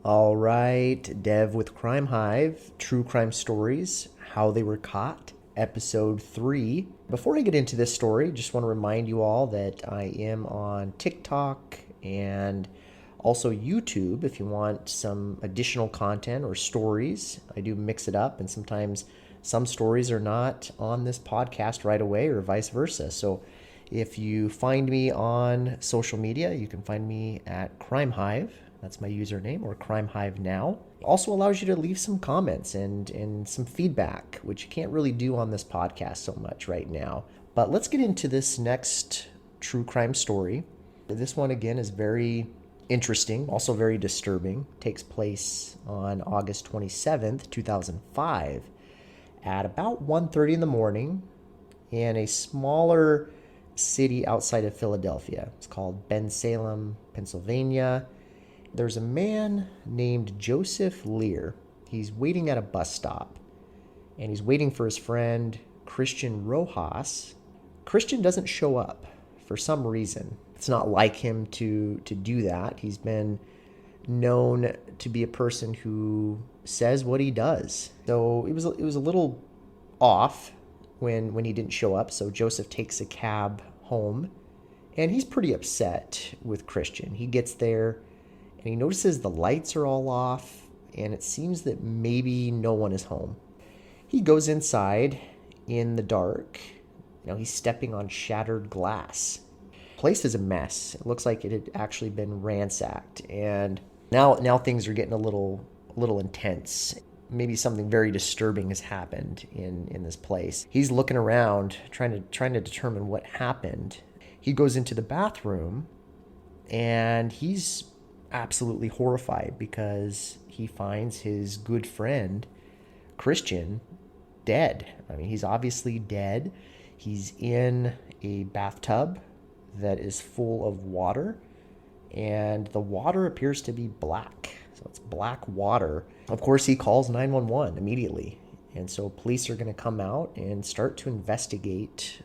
All right, Dev with Crime Hive, True Crime Stories, How They Were Caught, Episode 3. Before I get into this story, just want to remind you all that I am on TikTok and also YouTube if you want some additional content or stories. I do mix it up, and sometimes some stories are not on this podcast right away or vice versa. So if you find me on social media, you can find me at Crime Hive. That's my username, or Crime Hive Now. Also allows you to leave some comments and some feedback, which you can't really do on this podcast so much right now. But let's get into this next true crime story. This one, again, is very interesting, also very disturbing. Takes place on August 27th, 2005, at about 1:30 in the morning in a smaller city outside of Philadelphia. It's called Bensalem, Pennsylvania. There's a man named Joseph Lear. He's waiting at a bus stop, and he's waiting for his friend Christian Rojas. Christian doesn't show up for some reason. It's not like him to do that. He's been known to be a person who says what he does. So it was a little off when he didn't show up. So Joseph takes a cab home, and he's pretty upset with Christian. He gets there and he notices the lights are all off, and it seems that maybe no one is home. He goes inside in the dark. He's stepping on shattered glass. The place is a mess. It looks like it had actually been ransacked, and now things are getting a little intense. Maybe something very disturbing has happened in this place. He's looking around, trying to determine what happened. He goes into the bathroom, and he's absolutely horrified because he finds his good friend Christian dead. I mean, he's obviously dead. He's in a bathtub that is full of water, and the water appears to be black. So it's black water. Of course, he calls 911 immediately. And so police are going to come out and start to investigate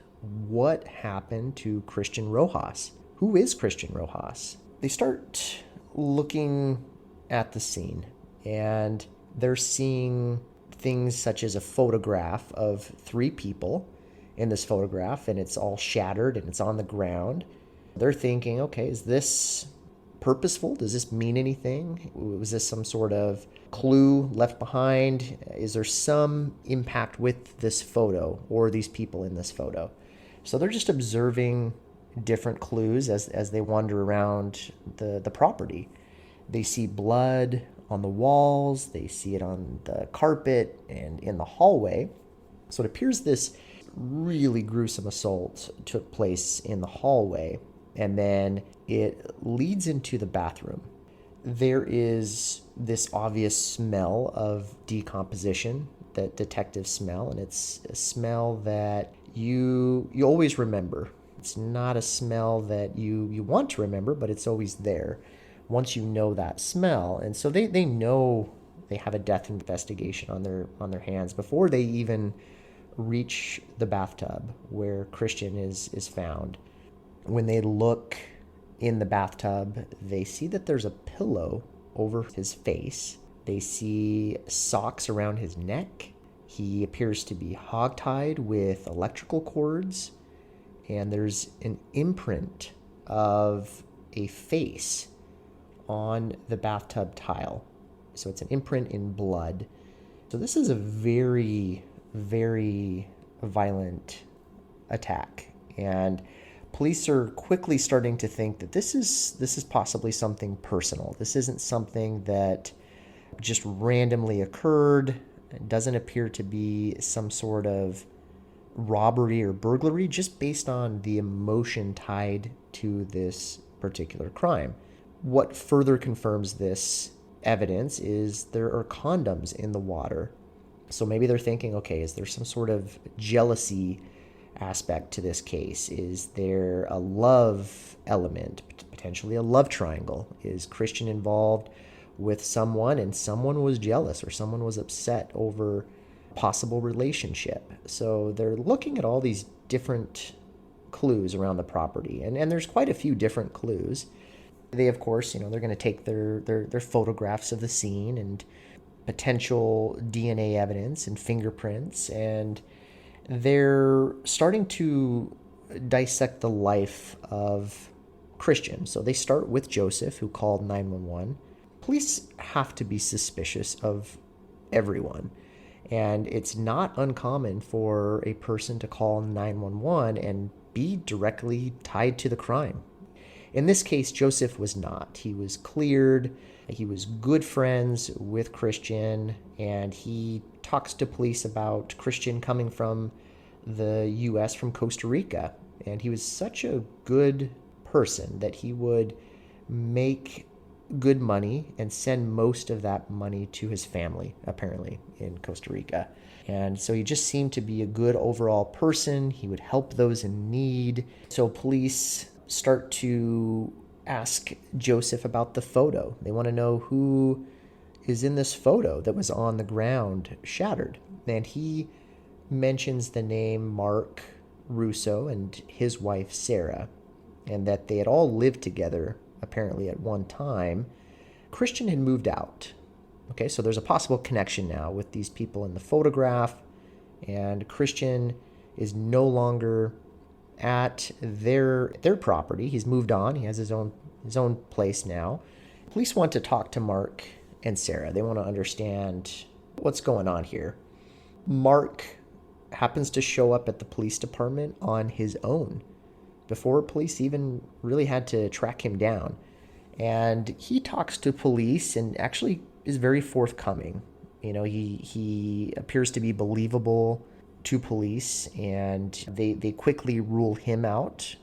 what happened to Christian Rojas. Who is Christian Rojas? They start looking at the scene, and they're seeing things such as a photograph of three people in this photograph, and it's all shattered and it's on the ground. They're thinking, okay, is this purposeful? Does this mean anything? Was this some sort of clue left behind? Is there some impact with this photo or these people in this photo? So they're just observing different clues as they wander around the property. They see blood on the walls, they see it on the carpet and in the hallway. So it appears this really gruesome assault took place in the hallway, and then it leads into the bathroom. There is this obvious smell of decomposition that detectives smell, and it's a smell that you always remember. It's not a smell that you want to remember, but it's always there once you know that smell. And so they know they have a death investigation on their hands before they even reach the bathtub where Christian is found. When they look in the bathtub, they see that there's a pillow over his face. They see socks around his neck. He appears to be hogtied with electrical cords, and there's an imprint of a face on the bathtub tile. So it's an imprint in blood. So this is a very, very violent attack, and police are quickly starting to think that this is possibly something personal. This isn't something that just randomly occurred. It doesn't appear to be some sort of robbery or burglary, just based on the emotion tied to this particular crime. What further confirms this evidence is there are condoms in the water. So maybe they're thinking, okay, is there some sort of jealousy aspect to this case? Is there a love element, potentially a love triangle? Is Christian involved with someone and someone was jealous or someone was upset over possible relationship? So they're looking at all these different clues around the property, and there's quite a few different clues. They, of course, they're going to take their photographs of the scene and potential DNA evidence and fingerprints, and they're starting to dissect the life of Christian. So they start with Joseph, who called 911. Police have to be suspicious of everyone. And it's not uncommon for a person to call 911 and be directly tied to the crime. In this case, Joseph was not. He was cleared. He was good friends with Christian, and he talks to police about Christian coming from the U.S. from Costa Rica. And he was such a good person that he would make good money and send most of that money to his family, apparently, in Costa Rica. And so he just seemed to be a good overall person. He would help those in need. So police start to ask Joseph about the photo. They want to know who is in this photo that was on the ground shattered. And he mentions the name Mark Russo and his wife Sarah, and that they had all lived together apparently at one time. Christian had moved out. Okay, so there's a possible connection now with these people in the photograph, and Christian is no longer at their property. He's moved on. He has his own place now. Police want to talk to Mark and Sarah. They want to understand what's going on here. Mark happens to show up at the police department on his own before police even really had to track him down. And he talks to police and actually is very forthcoming. He appears to be believable to police, and they quickly rule him out.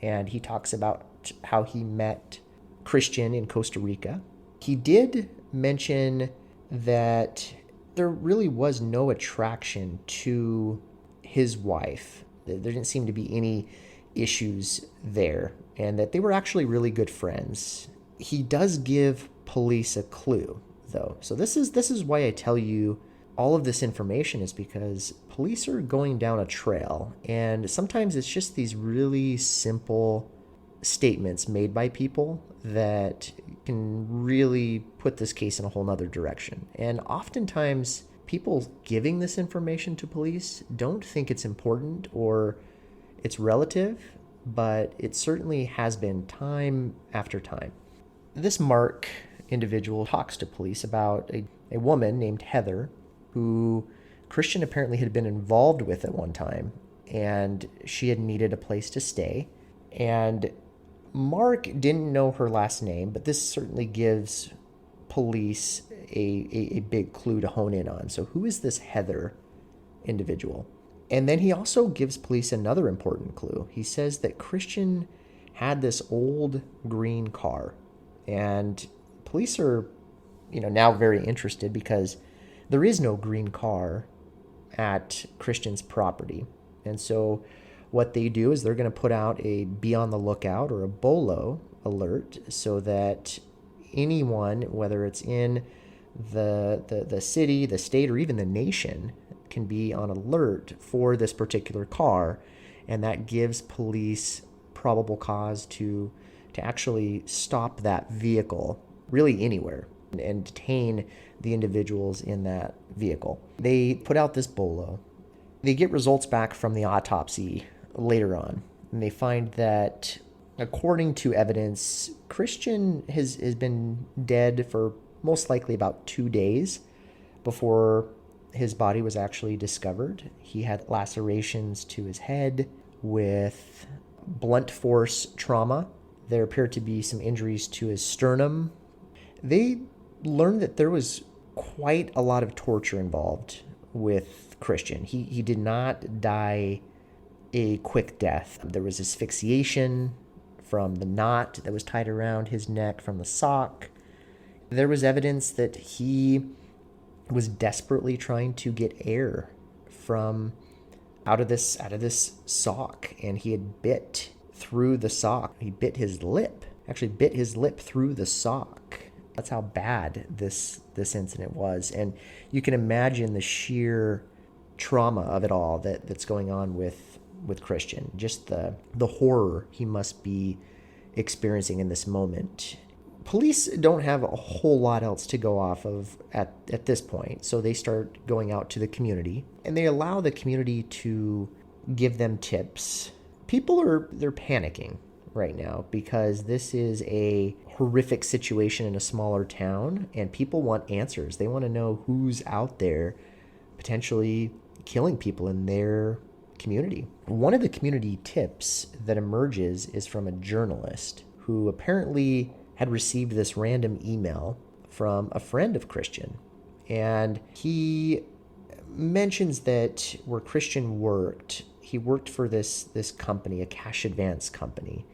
And he talks about how he met Christian in Costa Rica. He did mention that there really was no attraction to his wife. There didn't seem to be any issues there, and that they were actually really good friends. He does give police a clue, though. So this is why I tell you all of this information, is because police are going down a trail, and sometimes it's just these really simple statements made by people that can really put this case in a whole nother direction. And oftentimes people giving this information to police don't think it's important or it's relative, but it certainly has been time after time. This Mark individual talks to police about a woman named Heather, who Christian apparently had been involved with at one time, and she had needed a place to stay. And Mark didn't know her last name, but this certainly gives police a big clue to hone in on. So who is this Heather individual? And then he also gives police another important clue. He says that Christian had this old green car, and police are, now very interested because there is no green car at Christian's property. And so what they do is they're going to put out a be on the lookout or a BOLO alert, so that anyone, whether it's in the city, the state, or even the nation, can be on alert for this particular car. And that gives police probable cause to actually stop that vehicle really anywhere and detain the individuals in that vehicle. They put out this BOLO. They get results back from the autopsy later on, and they find that, according to evidence, Christian has been dead for most likely about 2 days before his body was actually discovered. He had lacerations to his head with blunt force trauma. There appeared to be some injuries to his sternum. They learned that there was quite a lot of torture involved with Christian. He did not die a quick death. There was asphyxiation from the knot that was tied around his neck from the sock. There was evidence that he was desperately trying to get air from out of this sock, and he had bit through the sock. He bit his lip through the sock. That's how bad this incident was. And you can imagine the sheer trauma of it all that's going on with Christian. Just the horror he must be experiencing in this moment. Police don't have a whole lot else to go off of at this point, so they start going out to the community and they allow the community to give them tips. They're panicking right now because this is a horrific situation in a smaller town and people want answers. They want to know who's out there potentially killing people in their community. One of the community tips that emerges is from a journalist who apparently had received this random email from a friend of Christian. And he mentions that where Christian worked, he worked for this company, a cash advance company.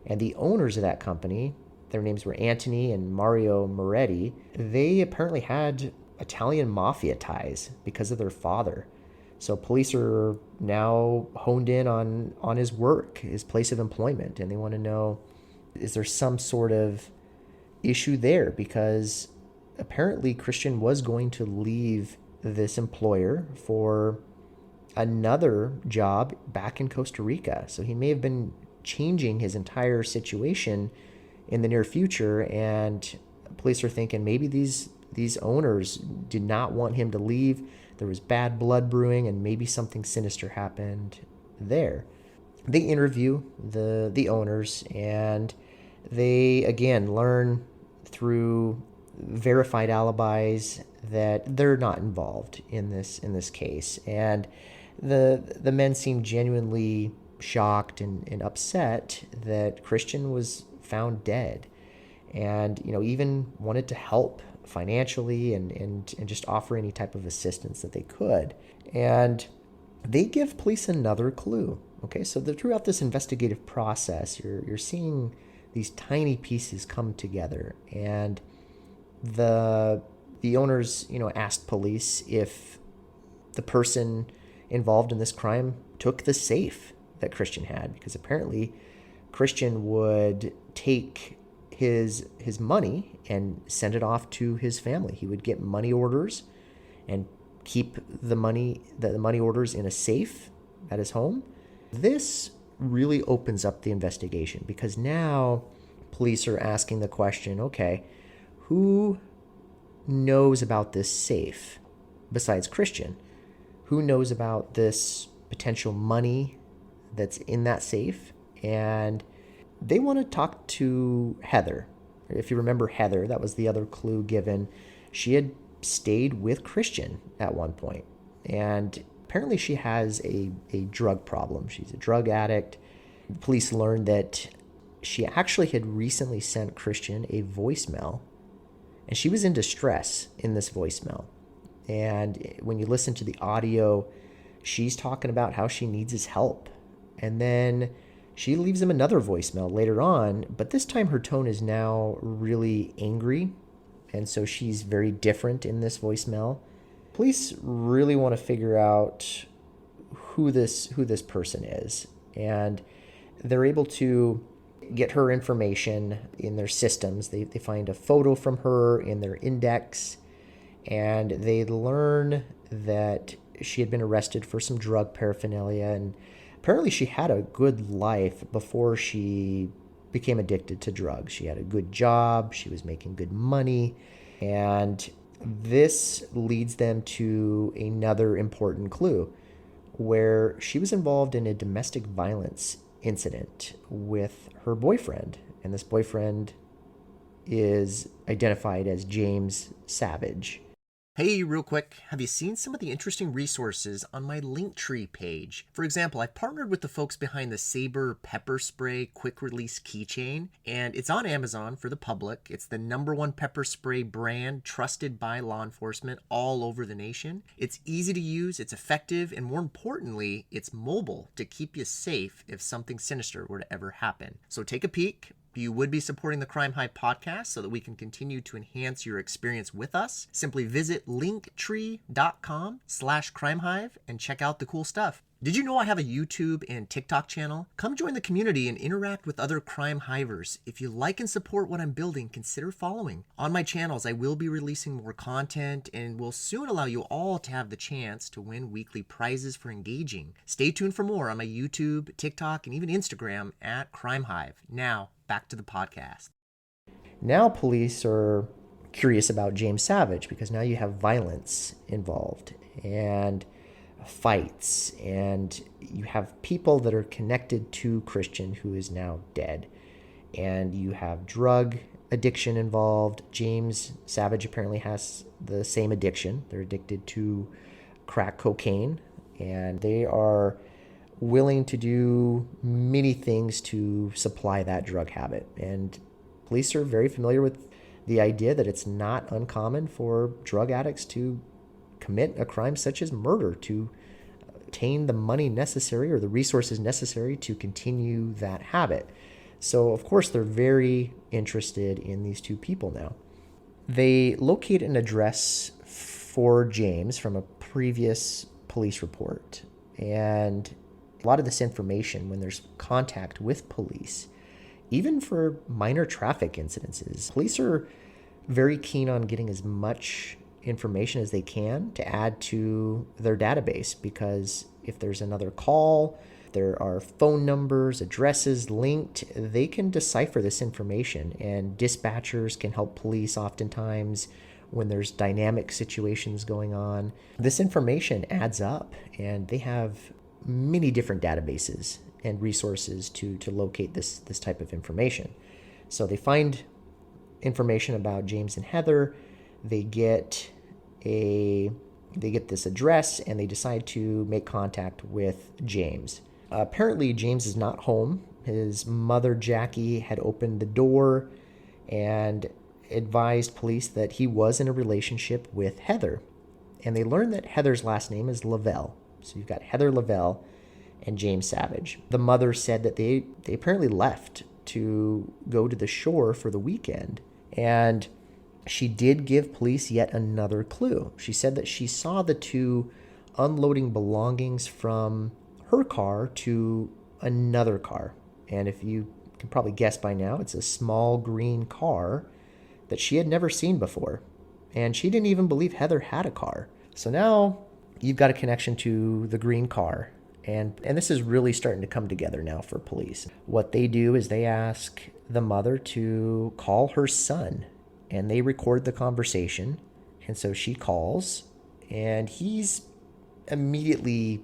And the owners of that company, their names were Anthony and Mario Moretti, they apparently had Italian mafia ties because of their father. So police are now honed in on his work, his place of employment, and they want to know, is there some sort of issue there? Because apparently Christian was going to leave this employer for another job back in Costa Rica. So he may have been changing his entire situation in the near future, and police are thinking maybe these owners did not want him to leave. There was bad blood brewing, and maybe something sinister happened there. They interview the owners, and they again learn through verified alibis that they're not involved in this case. And the men seem genuinely shocked and upset that Christian was found dead, and even wanted to help financially and just offer any type of assistance that they could. And they give police another clue. Okay, so throughout this investigative process, you're seeing these tiny pieces come together, and the owners asked police if the person involved in this crime took the safe that Christian had, because apparently Christian would take his money and send it off to his family. He would get money orders and keep the money orders in a safe at his home. This really opens up the investigation because now police are asking the question, okay, who knows about this safe besides Christian? Who knows about this potential money that's in that safe? And they want to talk to Heather. If you remember Heather, that was the other clue given. She had stayed with Christian at one point, and apparently she has a drug problem. She's a drug addict. The police learned that she actually had recently sent Christian a voicemail, and she was in distress in this voicemail. And when you listen to the audio, she's talking about how she needs his help. And then she leaves him another voicemail later on, but this time her tone is now really angry. And so she's very different in this voicemail. Police really want to figure out who this person is. And they're able to get her information in their systems. They find a photo from her in their index, and they learn that she had been arrested for some drug paraphernalia, and apparently she had a good life before she became addicted to drugs. She had a good job, she was making good money, and this leads them to another important clue where she was involved in a domestic violence incident with her boyfriend, and this boyfriend is identified as James Savage. Hey, real quick, have you seen some of the interesting resources on my Linktree page? For example, I've partnered with the folks behind the Sabre pepper spray quick release keychain, and it's on Amazon for the public. It's the #1 pepper spray brand trusted by law enforcement all over the nation. It's easy to use, it's effective, and more importantly, it's mobile to keep you safe if something sinister were to ever happen. So take a peek. You would be supporting the Crime Hive podcast so that we can continue to enhance your experience with us. Simply visit linktree.com/crimehive and check out the cool stuff. Did you know I have a YouTube and TikTok channel? Come join the community and interact with other crime hivers. If you like and support what I'm building, consider following. On my channels, I will be releasing more content and will soon allow you all to have the chance to win weekly prizes for engaging. Stay tuned for more on my YouTube, TikTok, and even Instagram at Crime Hive. Now, back to the podcast. Now police are curious about James Savage because now you have violence involved and fights, and you have people that are connected to Christian who is now dead, and you have drug addiction involved. James Savage apparently has the same addiction. They're addicted to crack cocaine, and they are willing to do many things to supply that drug habit. And police are very familiar with the idea that it's not uncommon for drug addicts to commit a crime such as murder to obtain the money necessary or the resources necessary to continue that habit. So, of course, they're very interested in these two people now. They locate an address for James from a previous police report. And a lot of this information, when there's contact with police, even for minor traffic incidences, police are very keen on getting as much information as they can to add to their database, because if there's another call, there are phone numbers, addresses linked, they can decipher this information, and dispatchers can help police oftentimes when there's dynamic situations going on. This information adds up, and they have many different databases and resources to locate this type of information. So they find information about James and Heather. They get this address, and they decide to make contact with James. Apparently, James is not home. His mother, Jackie, had opened the door and advised police that he was in a relationship with Heather. And they learned that Heather's last name is Lavelle. So you've got Heather Lavelle and James Savage. The mother said that they apparently left to go to the shore for the weekend. And she did give police yet another clue. She said that she saw the two unloading belongings from her car to another car. And if you can probably guess by now, it's a small green car that she had never seen before. And she didn't even believe Heather had a car. So now you've got a connection to the green car. And this is really starting to come together now for police. What they do is they ask the mother to call her son, and they record the conversation. And so she calls, and he's immediately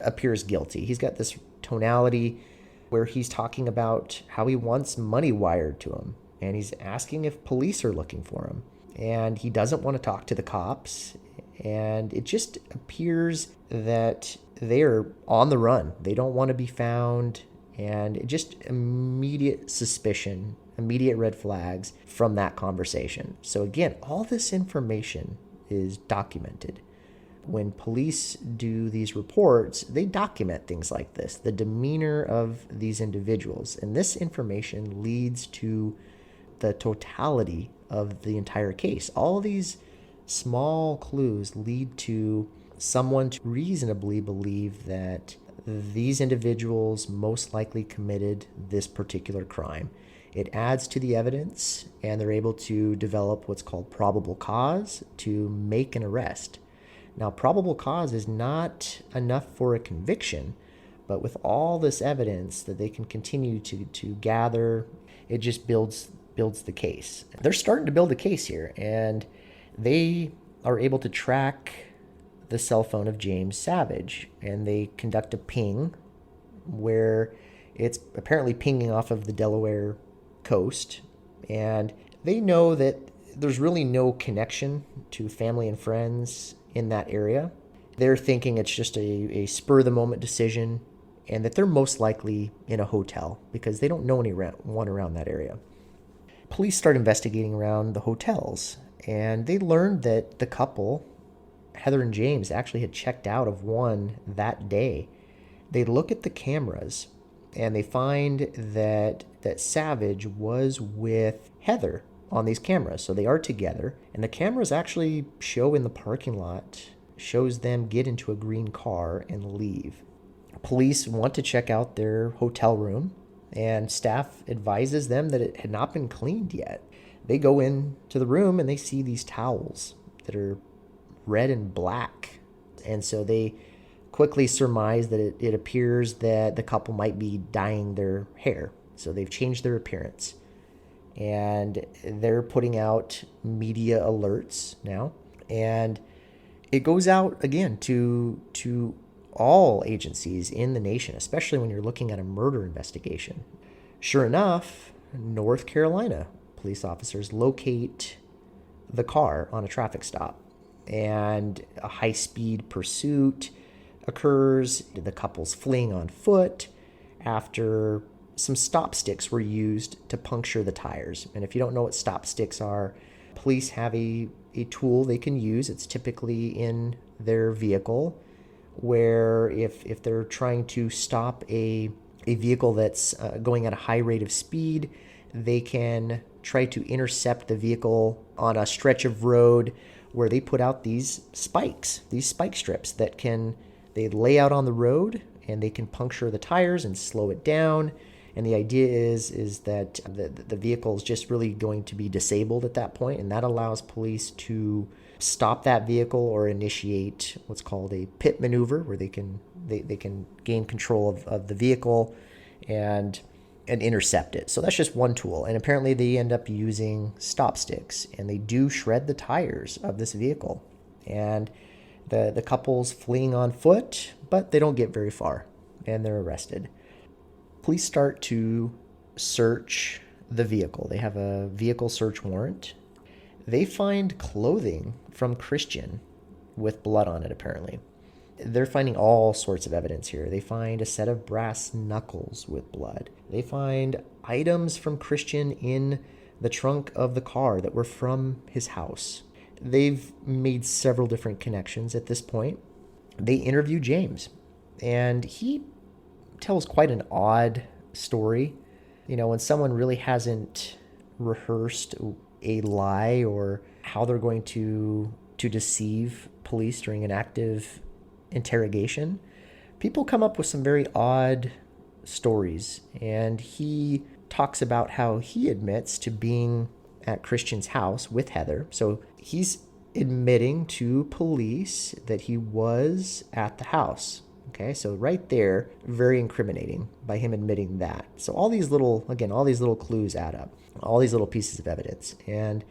appears guilty. He's got this tonality where he's talking about how he wants money wired to him, and he's asking if police are looking for him, and he doesn't want to talk to the cops. And it just appears that they're on the run. They don't want to be found, and just immediate suspicion, immediate red flags from that conversation. So again, all this information is documented. When police do these reports, they document things like this, the demeanor of these individuals. And this information leads to the totality of the entire case. All these small clues lead to someone to reasonably believe that these individuals most likely committed this particular crime. It adds to the evidence, and they're able to develop what's called probable cause to make an arrest. Now, probable cause is not enough for a conviction, but with all this evidence that they can continue to gather, it just builds the case. They're starting to build a case here, and they are able to track the cell phone of James Savage, and they conduct a ping where it's apparently pinging off of the Delaware coast, and they know that there's really no connection to family and friends in that area. They're thinking it's just a spur-of-the-moment decision, and that they're most likely in a hotel because they don't know anyone around that area. Police start investigating around the hotels, and they learned that the couple, Heather and James, actually had checked out of one that day. They look at the cameras, and they find that Savage was with Heather on these cameras. So they are together, and the cameras actually show in the parking lot, shows them get into a green car and leave. Police want to check out their hotel room, and staff advises them that it had not been cleaned yet. They go into the room, and they see these towels that are red and black. And so they quickly surmise that it appears that the couple might be dyeing their hair. So they've changed their appearance. And they're putting out media alerts now. And it goes out again to all agencies in the nation, especially when you're looking at a murder investigation. Sure enough, North Carolina police officers locate the car on a traffic stop, and a high-speed pursuit occurs. The couple's fleeing on foot after some stop sticks were used to puncture the tires. And if you don't know what stop sticks are, police have a tool they can use. It's typically in their vehicle, where if they're trying to stop a vehicle that's going at a high rate of speed, they can try to intercept the vehicle on a stretch of road where they put out these spike strips that they lay out on the road, and they can puncture the tires and slow it down. And the idea is that the vehicle is just really going to be disabled at that point, and that allows police to stop that vehicle or initiate what's called a pit maneuver, where they can gain control of the vehicle and intercept it. So that's just one tool. And apparently they end up using stop sticks, and they do shred the tires of this vehicle. And the couple's fleeing on foot, but they don't get very far, and they're arrested. Police start to search the vehicle. They have a vehicle search warrant. They find clothing from Christian with blood on it, apparently. They're finding all sorts of evidence here. They find a set of brass knuckles with blood. They find items from Christian in the trunk of the car that were from his house. They've made several different connections at this point. They interview James, and he tells quite an odd story. You know, when someone really hasn't rehearsed a lie or how they're going to deceive police during an active interrogation, people come up with some very odd stories. And he talks about how he admits to being at Christian's house with Heather. So he's admitting to police that he was at the house. Okay, so right there, very incriminating by him admitting that. So all these little clues add up, all these little pieces of evidence. And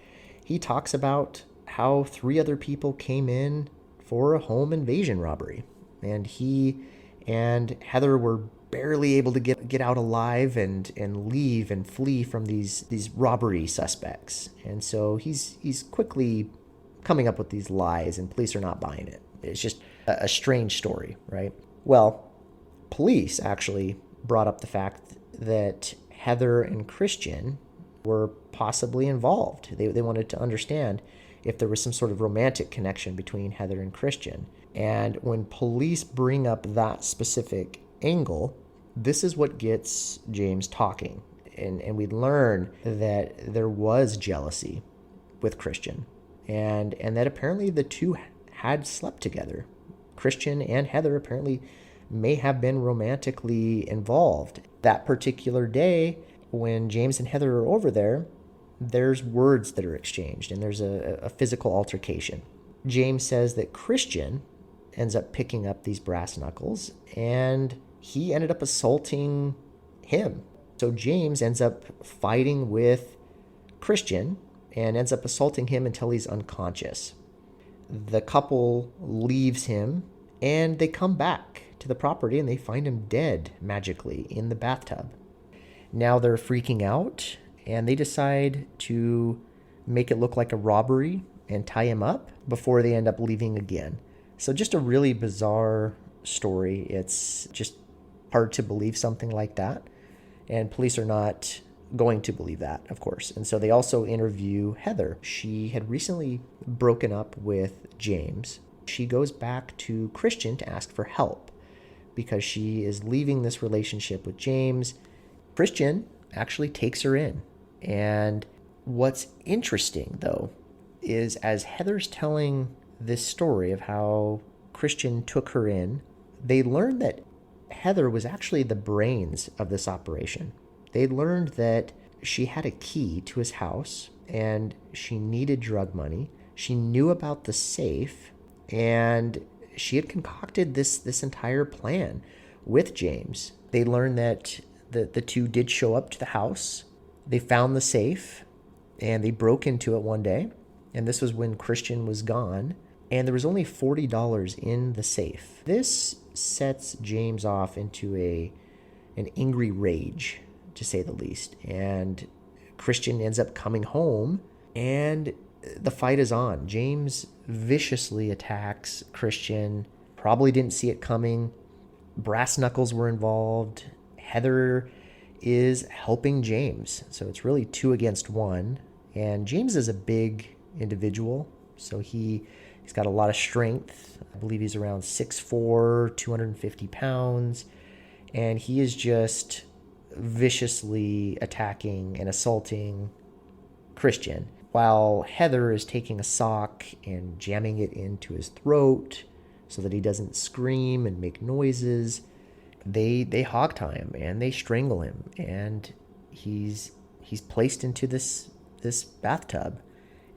he talks about how 3 other people came in for a home invasion robbery. And he and Heather were barely able to get out alive and leave and flee from these robbery suspects. And so he's quickly coming up with these lies, and police are not buying it. It's just a strange story, right? Well, police actually brought up the fact that Heather and Christian were possibly involved. They wanted to understand if there was some sort of romantic connection between Heather and Christian. And when police bring up that specific angle, this is what gets James talking. And we learn that there was jealousy with Christian, and that apparently the two had slept together. Christian and Heather apparently may have been romantically involved. That particular day, when James and Heather are over there, there's words that are exchanged, and there's a physical altercation. James says that Christian ends up picking up these brass knuckles, and he ended up assaulting him. So James ends up fighting with Christian and ends up assaulting him until he's unconscious. The couple leaves him, and they come back to the property, and they find him dead magically in the bathtub. Now they're freaking out, and they decide to make it look like a robbery and tie him up before they end up leaving again. So just a really bizarre story. It's just hard to believe something like that, and police are not going to believe that, of course. And so they also interview Heather. She had recently broken up with James. She goes back to Christian to ask for help because she is leaving this relationship with James. Christian actually takes her in. And what's interesting, though, is as Heather's telling this story of how Christian took her in, they learned that Heather was actually the brains of this operation. They learned that she had a key to his house, and she needed drug money. She knew about the safe, and she had concocted this entire plan with James. They learned that The two did show up to the house. They found the safe and they broke into it one day. And this was when Christian was gone. And there was only $40 in the safe. This sets James off into an angry rage, to say the least. And Christian ends up coming home and the fight is on. James viciously attacks Christian. Probably didn't see it coming. Brass knuckles were involved. Heather is helping James. So it's really 2 against 1. And James is a big individual. So he's got a lot of strength. I believe he's around 6'4", 250 pounds. And he is just viciously attacking and assaulting Christian, while Heather is taking a sock and jamming it into his throat so that he doesn't scream and make noises. They hog tie him and they strangle him, and he's placed into this bathtub.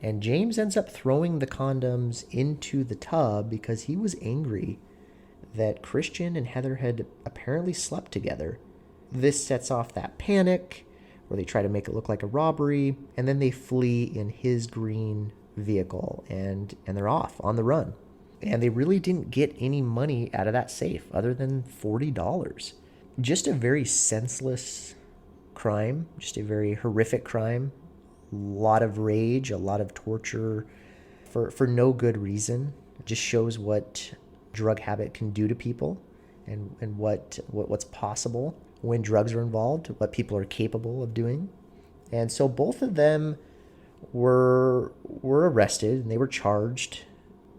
And James ends up throwing the condoms into the tub because he was angry that Christian and Heather had apparently slept together. This sets off that panic where they try to make it look like a robbery, and then they flee in his green vehicle and they're off on the run. And they really didn't get any money out of that safe other than $40. Just a very senseless crime, just a very horrific crime. A lot of rage, a lot of torture for no good reason. It just shows what drug habit can do to people and what's possible when drugs are involved, what people are capable of doing. And so both of them were arrested and they were charged.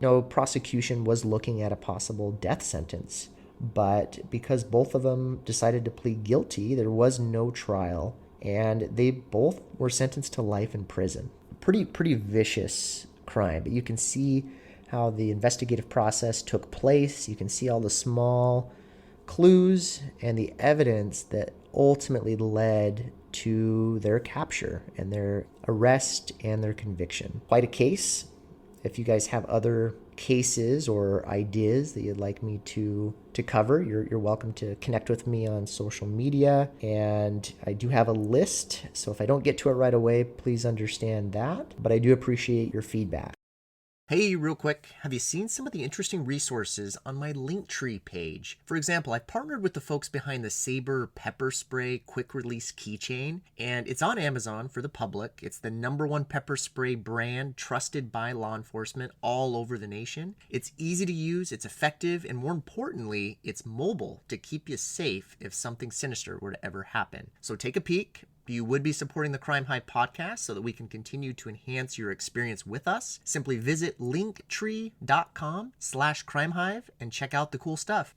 No, prosecution was looking at a possible death sentence, but because both of them decided to plead guilty, there was no trial, and they both were sentenced to life in prison. Pretty vicious crime, but you can see how the investigative process took place. You can see all the small clues and the evidence that ultimately led to their capture and their arrest and their conviction. Quite a case. If you guys have other cases or ideas that you'd like me to cover, you're welcome to connect with me on social media. And I do have a list, so if I don't get to it right away, please understand that. But I do appreciate your feedback. Hey, real quick, have you seen some of the interesting resources on my Linktree page? For example, I've partnered with the folks behind the Sabre pepper spray quick release keychain, and it's on Amazon for the public. It's the #1 pepper spray brand trusted by law enforcement all over the nation. It's easy to use, it's effective, and more importantly, it's mobile to keep you safe if something sinister were to ever happen. So take a peek. You would be supporting the Crime Hive podcast so that we can continue to enhance your experience with us. Simply visit linktree.com/crimehive and check out the cool stuff.